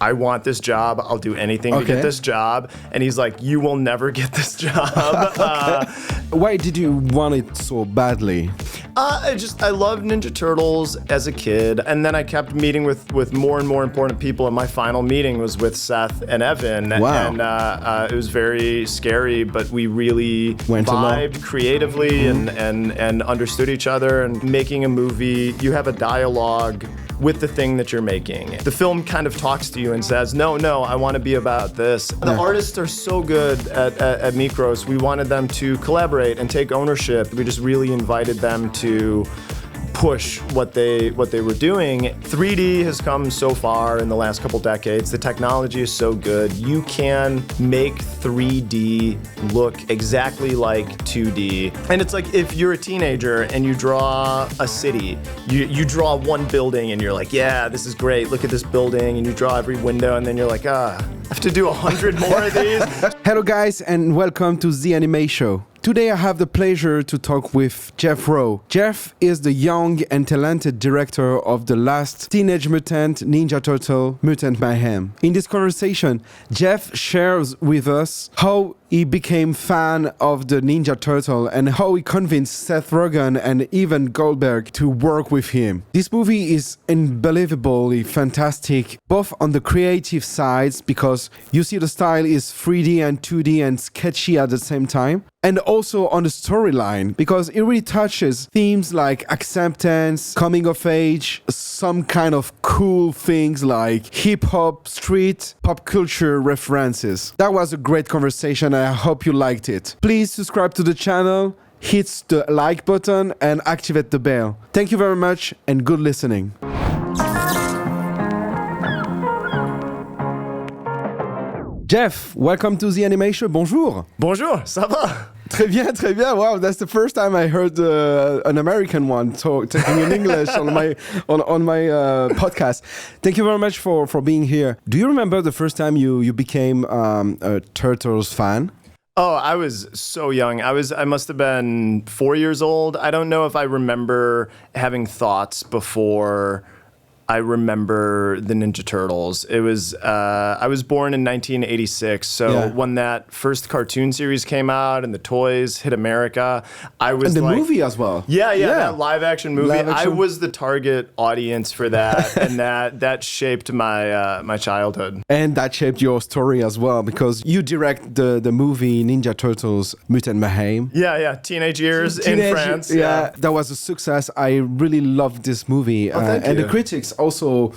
I want this job. I'll do anything to get this job. And he's like, you will never get this job. Why did you want it so badly? I loved Ninja Turtles as a kid. And then I kept meeting with more and more important people. And my final meeting was with Seth and Evan. Wow. And it was very scary, but we really vibed creatively and understood each other. And making a movie, you have a dialogue with the thing that you're making. The film kind of talks to you and says, no, I want to be about this. The artists are so good at Mikros. We wanted them to collaborate and take ownership. We just really invited them to push what they were doing. 3D has come so far in the last couple decades. The technology is so good. You can make 3D look exactly like 2D. And it's like if you're a teenager and you draw a city, you draw one building and you're like, yeah, this is great. Look at this building. And you draw every window and then you're like, I have to do 100 more of these. Hello guys and welcome to the Animashow. Today I have the pleasure to talk with Jeff Rowe. Jeff is the young and talented director of the last Teenage Mutant Ninja Turtle Mutant Mayhem. In this conversation, Jeff shares with us how he became fan of the Ninja Turtle and how he convinced Seth Rogen and Evan Goldberg to work with him. This movie is unbelievably fantastic, both on the creative sides, because you see the style is 3D and 2D and sketchy at the same time, and also on the storyline, because it really touches themes like acceptance, coming of age, some kind of cool things like hip-hop, street, pop culture references. That was a great conversation. I hope you liked it. Please subscribe to the channel, hit the like button and activate the bell. Thank you very much and good listening. Jeff, welcome to the Animation. Bonjour. Bonjour, ça va? Très bien, très bien. Wow, that's the first time I heard an American one talking in English on my podcast. Thank you very much for being here. Do you remember the first time you became a Turtles fan? Oh, I was so young. I must have been 4 years old. I don't know if I remember having thoughts before I remember the Ninja Turtles. It was I was born in 1986, so when that first cartoon series came out and the toys hit America, I was and the movie as well. Yeah, that live action movie. I was the target audience for that, and that shaped my childhood. And that shaped your story as well, because you direct the movie Ninja Turtles Mutant Mayhem. Yeah, teenage years in France. Yeah, that was a success. I really loved this movie, thank you. The critics also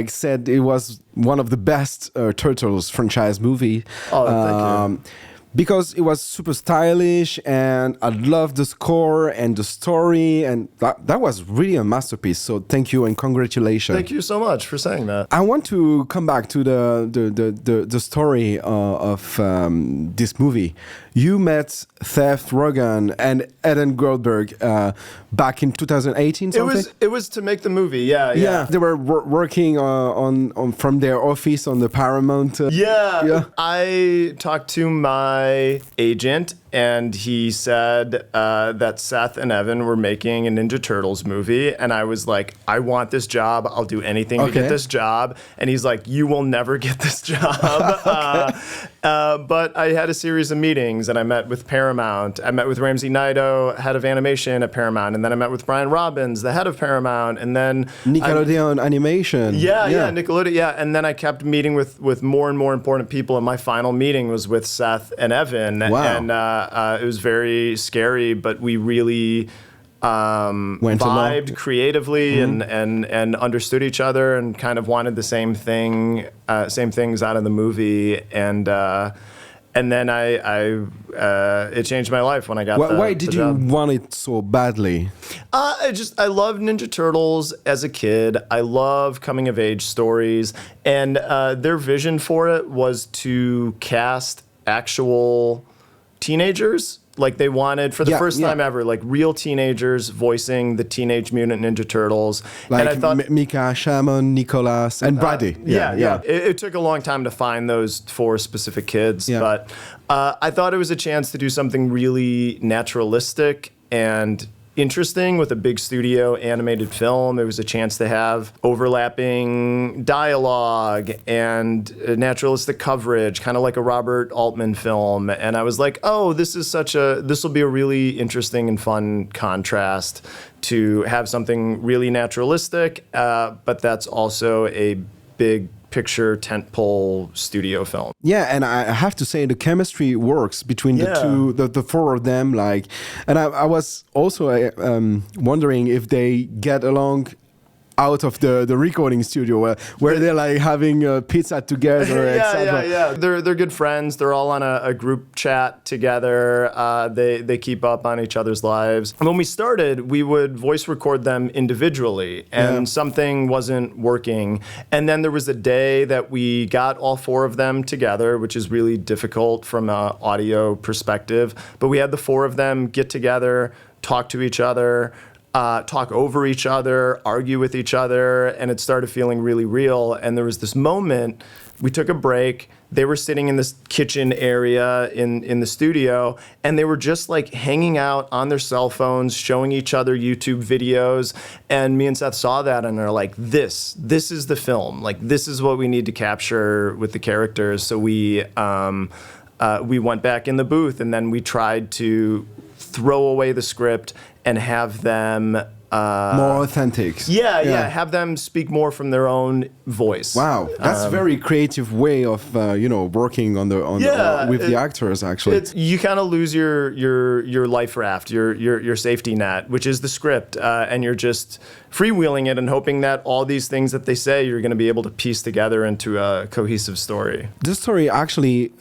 said it was one of the best Turtles franchise movie. Thank you. Because it was super stylish and I loved the score and the story, and that was really a masterpiece. So thank you and congratulations. Thank you so much for saying that. I want to come back to the story of this movie. You met Seth Rogen and Evan Goldberg back in 2018. Something? It was to make the movie. Yeah. They were working on from their office on the Paramount. Yeah. I talked to my agent, and he said that Seth and Evan were making a Ninja Turtles movie, and I was like, I want this job. I'll do anything to get this job. And he's like, you will never get this job. But I had a series of meetings, and I met with Paramount. I met with Ramsey Naito, head of animation at Paramount, and then I met with Brian Robbins, the head of Paramount, and then Nickelodeon Animation. Yeah, Nickelodeon. Yeah, and then I kept meeting with more and more important people, and my final meeting was with Seth and Evan. Wow. And it was very scary, but we really vibed creatively and understood each other and kind of wanted the same things out of the movie, and then it changed my life when I got Why did you want it so badly? I loved Ninja Turtles as a kid. I love coming of age stories, and their vision for it was to cast actual teenagers. Like they wanted, for the first time ever, like real teenagers voicing the Teenage Mutant Ninja Turtles. Like and I thought, Mika, Shaman, Nicholas, and Brady. Yeah. It took a long time to find those 4 specific kids, but I thought it was a chance to do something really naturalistic and interesting with a big studio animated film. It was a chance to have overlapping dialogue and naturalistic coverage, kind of like a Robert Altman film. And I was like, oh, this will be a really interesting and fun contrast to have something really naturalistic, but that's also a big picture tentpole studio film. Yeah, and I have to say the chemistry works between the four of them. And I was also wondering if they get along out of the recording studio where they're like having pizza together, etc. Yeah. They're good friends. They're all on a group chat together. They keep up on each other's lives. When we started, we would voice record them individually, and something wasn't working. And then there was a day that we got all four of them together, which is really difficult from an audio perspective. But we had the four of them get together, talk to each other, talk over each other, argue with each other, and it started feeling really real. And there was this moment, we took a break, they were sitting in this kitchen area in the studio, and they were just like hanging out on their cell phones, showing each other YouTube videos, and me and Seth saw that and are like, this is the film. Like, this is what we need to capture with the characters. So we went back in the booth, and then we tried to throw away the script and have them more authentic. Yeah, have them speak more from their own voice. Wow, that's a very creative way of working with the actors. Actually, you kind of lose your life raft, your safety net, which is the script, and you're just freewheeling it and hoping that all these things that they say you're going to be able to piece together into a cohesive story. This story actually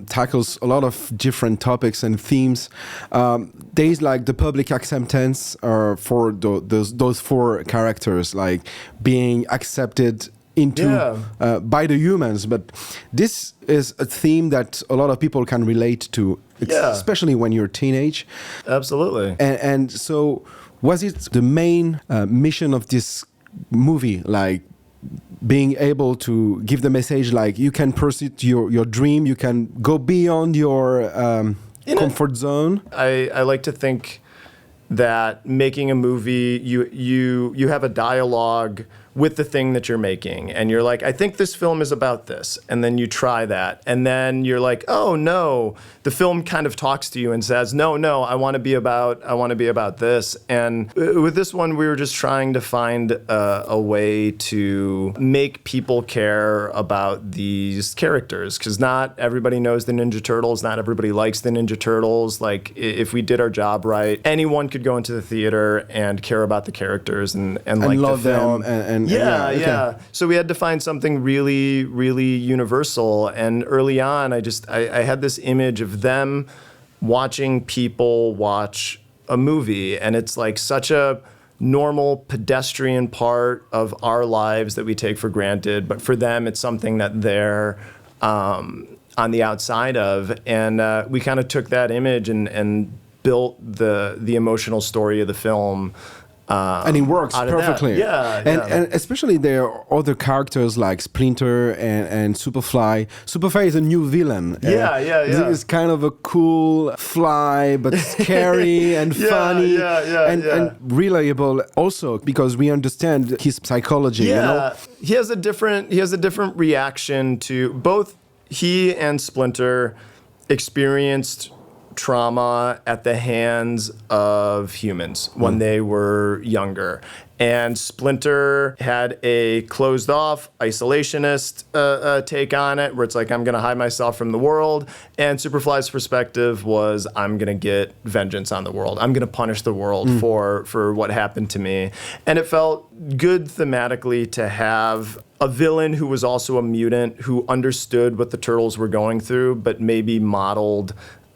tackles a lot of different topics and themes. There is like the public acceptance for those four characters, like being accepted into by the humans. But this is a theme that a lot of people can relate to, especially when you're teenage. Absolutely. And so, was it the main mission of this movie, like being able to give the message, like you can pursue your dream, you can go beyond your comfort zone? I like to think that making a movie, you have a dialogue with the thing that you're making, and you're like, I think this film is about this, and then you try that, and then you're like, oh no, the film kind of talks to you and says, no, I want to be about this. And with this one, we were just trying to find a way to make people care about these characters, because not everybody knows the Ninja Turtles, not everybody likes the Ninja Turtles. Like, if we did our job right, anyone could go into the theater and care about the characters and like love the film. them Yeah. So we had to find something really, really universal. And early on, I had this image of them watching people watch a movie. And it's like such a normal pedestrian part of our lives that we take for granted. But for them, it's something that they're on the outside of. And we kind of took that image and built the emotional story of the film. And it works perfectly. And especially there are other characters like Splinter and Superfly. Superfly is a new villain. It's kind of a cool fly, but scary and funny and reliable also, because we understand his psychology. He has a different reaction to both. He and Splinter experienced trauma at the hands of humans when they were younger. And Splinter had a closed-off, isolationist take on it, where it's like, I'm going to hide myself from the world. And Superfly's perspective was, I'm going to get vengeance on the world. I'm going to punish the world for what happened to me. And it felt good thematically to have a villain who was also a mutant, who understood what the Turtles were going through, but maybe modeled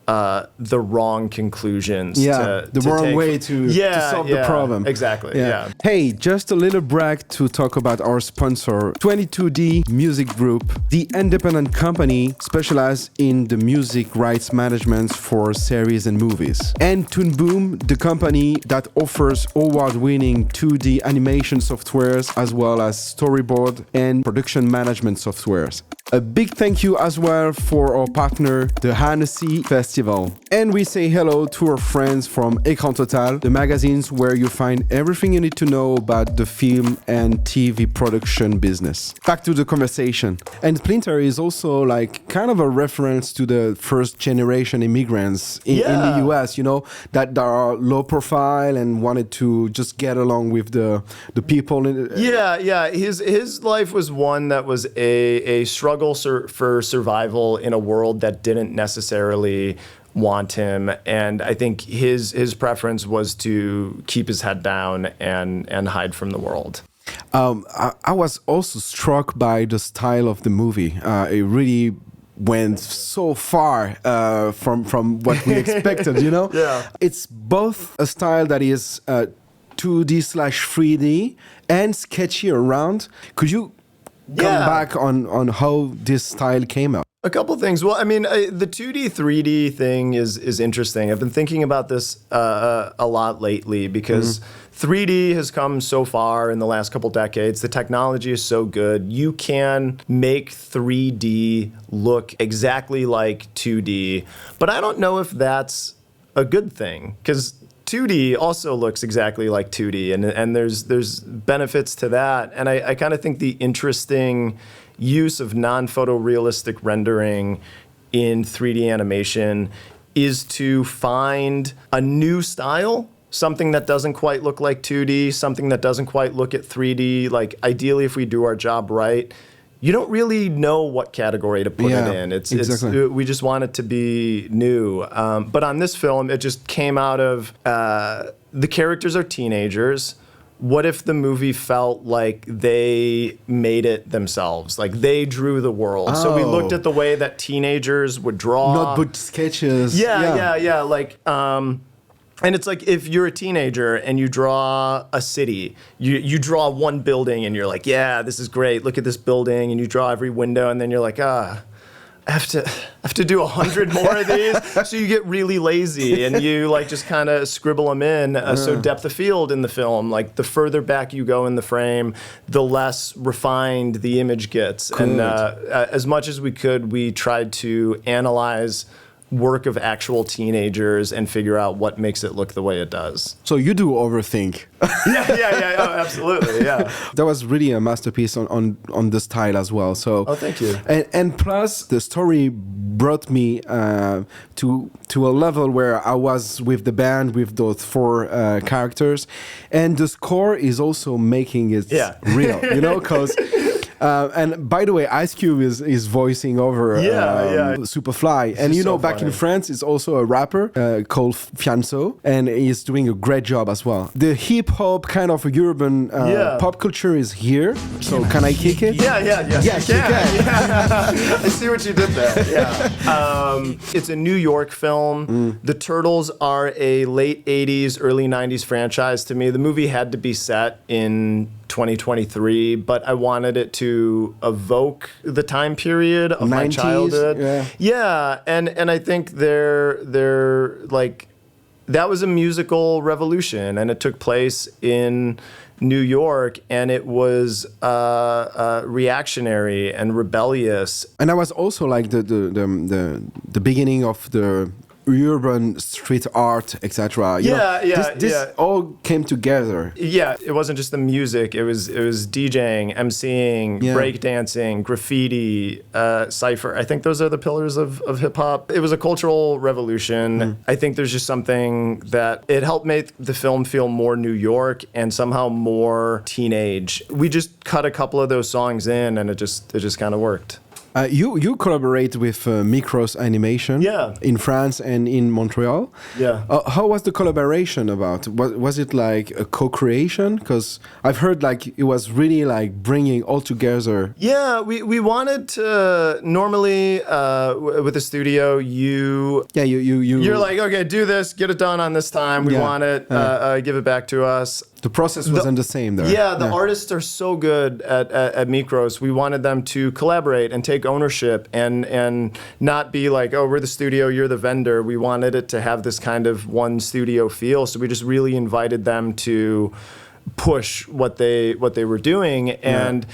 the wrong conclusions. The wrong way to solve the problem. Exactly. Hey, just a little brag to talk about our sponsor, 22D Music Group, the independent company specialized in the music rights management for series and movies. And Toon Boom, the company that offers award-winning 2D animation softwares as well as storyboard and production management softwares. A big thank you as well for our partner, the Hennessy Festival. And we say hello to our friends from Écran Total, the magazines where you find everything you need to know about the film and TV production business. Back to the conversation. And Splinter is also like kind of a reference to the first generation immigrants in the US, you know, that are low profile and wanted to just get along with the people. His life was one that was a struggle for survival in a world that didn't necessarily want him, and I think his preference was to keep his head down and hide from the world. I was also struck by the style of the movie. It really went so far from what we expected, you know? Yeah. It's both a style that is 2D/3D and sketchy around. Could you come back on how this style came out? A couple things. Well, I mean, the 2D, 3D thing is interesting. I've been thinking about this a lot lately because 3D has come so far in the last couple decades. The technology is so good. You can make 3D look exactly like 2D, but I don't know if that's a good thing because 2D also looks exactly like 2D, and there's benefits to that. And I kind of think the interesting use of non-photorealistic rendering in 3D animation is to find a new style, something that doesn't quite look like 2D, something that doesn't quite look at 3D. Like, ideally, if we do our job right, you don't really know what category to put it in. Exactly. We just want it to be new. But on this film, it just came out of the characters are teenagers. What if the movie felt like they made it themselves? Like they drew the world. So we looked at the way that teenagers would draw. Notebook sketches. Yeah. Like, and it's like if you're a teenager and you draw a city, you draw one building and you're like, yeah, this is great. Look at this building. And you draw every window and then you're like, I have to do 100 more of these. So you get really lazy and you like just kind of scribble them in. So depth of field in the film, like the further back you go in the frame, the less refined the image gets. Good. And as much as we could, we tried to analyze work of actual teenagers and figure out what makes it look the way it does. So you do overthink. Yeah. Oh, absolutely. Yeah. That was really a masterpiece on the style as well. So. Oh, thank you. And plus the story brought me to a level where I was with the band with those four characters, and the score is also making it real. You know, because. And by the way, Ice Cube is voicing over Superfly. And you know, back in France, it's also a rapper called Fianso, and he's doing a great job as well. The hip-hop kind of urban pop culture is here. So can I kick it? Yeah. Yes, you can. Yeah. I see what you did there. Yeah. It's a New York film. The Turtles are a late 80s, early 90s franchise to me. The movie had to be set in 2023, but I wanted it to evoke the time period of 90s, my childhood. Yeah, and I think they're like that was a musical revolution, and it took place in New York, and it was reactionary and rebellious. And that was also like the beginning of the urban street art, etc. This all came together. Yeah, it wasn't just the music. It was DJing, MCing, breakdancing, graffiti, cypher. I think those are the pillars of hip hop. It was a cultural revolution. I think there's just something that it helped make the film feel more New York and somehow more teenage. We just cut a couple of those songs in, and it just kind of worked. You collaborate with Micros Animation in France and in Montreal. Yeah. How was the collaboration about? Was it like a co-creation? Because I've heard like it was really like bringing all together. Yeah, we wanted to normally with a studio you're like, okay, do this, get it done on this time. We want it, give it back to us. The process wasn't the same there. Yeah, the artists are so good at Micros. We wanted them to collaborate and take ownership and not be like, oh, we're the studio, you're the vendor. We wanted it to have this kind of one studio feel. So we just really invited them to push what they were doing. And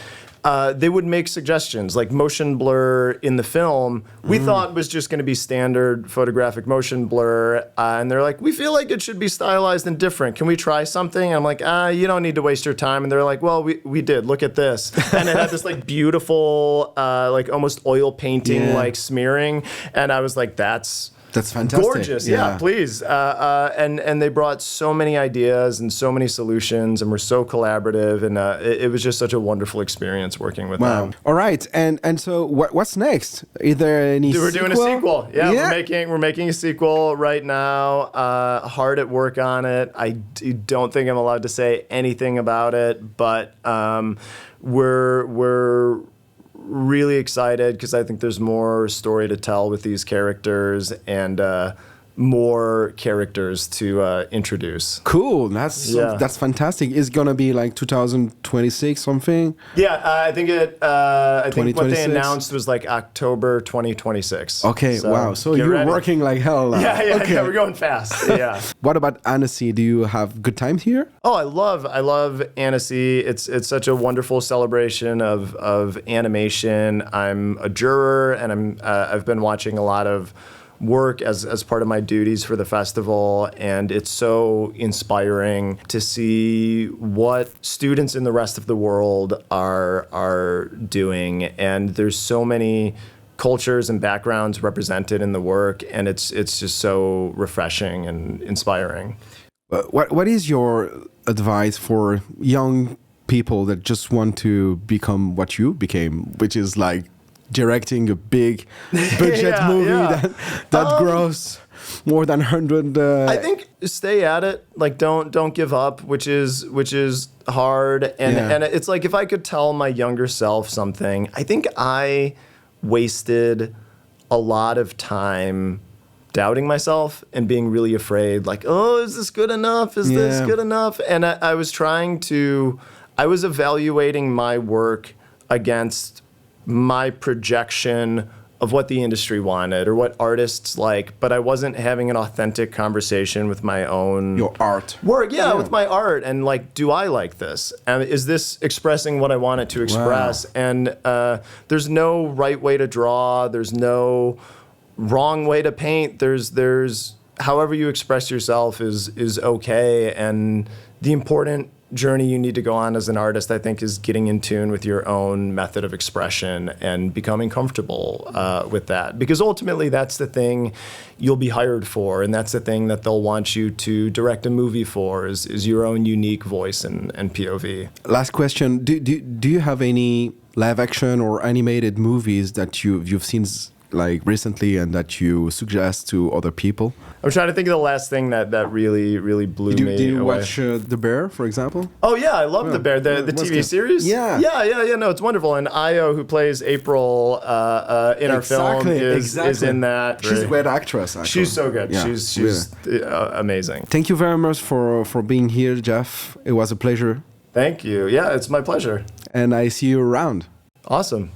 they would make suggestions, like motion blur in the film. We thought was just going to be standard photographic motion blur, and they're like, we feel like it should be stylized and different. Can we try something? I'm like, you don't need to waste your time. And they're like, well, we did. Look at this. And it had this like beautiful, like almost oil painting like smearing, and I was like, that's fantastic. Gorgeous, yeah, please. And they brought so many ideas and so many solutions, and were so collaborative, and it was just such a wonderful experience working with them. All right, and so what's next? Is there any? We're doing a sequel. Yeah, we're making a sequel right now. Hard at work on it. I don't think I'm allowed to say anything about it, but we're really excited because I think there's more story to tell with these characters, and more characters to introduce. Cool. That's fantastic. It's gonna be like 2026 something. Yeah, I think I think what they announced was like October 2026. Okay, so wow. So you're ready. Working like hell. Yeah, we're going fast. Yeah. What about Annecy? Do you have good time here? Oh, I love Annecy. It's such a wonderful celebration of animation. I'm a juror, and I've been watching a lot of work as part of my duties for the festival, and it's so inspiring to see what students in the rest of the world are doing, and there's so many cultures and backgrounds represented in the work, and it's just so refreshing and inspiring. What is your advice for young people that just want to become what you became, which is like directing a big budget movie that grows more than 100 I think stay at it, like don't give up, which is hard, and it's like, if I could tell my younger self something, I think I wasted a lot of time doubting myself and being really afraid, like, oh, is this good enough? Is this good enough? And I was evaluating my work against my projection of what the industry wanted or what artists like, but I wasn't having an authentic conversation with my own art work. Yeah, with my art, and like, do I like this? And is this expressing what I want it to express? Wow. And there's no right way to draw. There's no wrong way to paint. There's however you express yourself is okay. And the important journey you need to go on as an artist, I think, is getting in tune with your own method of expression and becoming comfortable with that. Because ultimately, that's the thing you'll be hired for, and that's the thing that they'll want you to direct a movie for, is your own unique voice and POV. Last question. Do you have any live action or animated movies that you've seen like recently and that you suggest to other people? I'm trying to think of the last thing that really blew me away. Do you watch The Bear, for example? Oh yeah, I love The Bear, the TV series. Yeah. No, it's wonderful. And Io, who plays April in our film, is in that. She's a great actress, actually. She's so good. Yeah, she's amazing. Thank you very much for being here, Jeff. It was a pleasure. Thank you. Yeah, it's my pleasure. And I see you around. Awesome.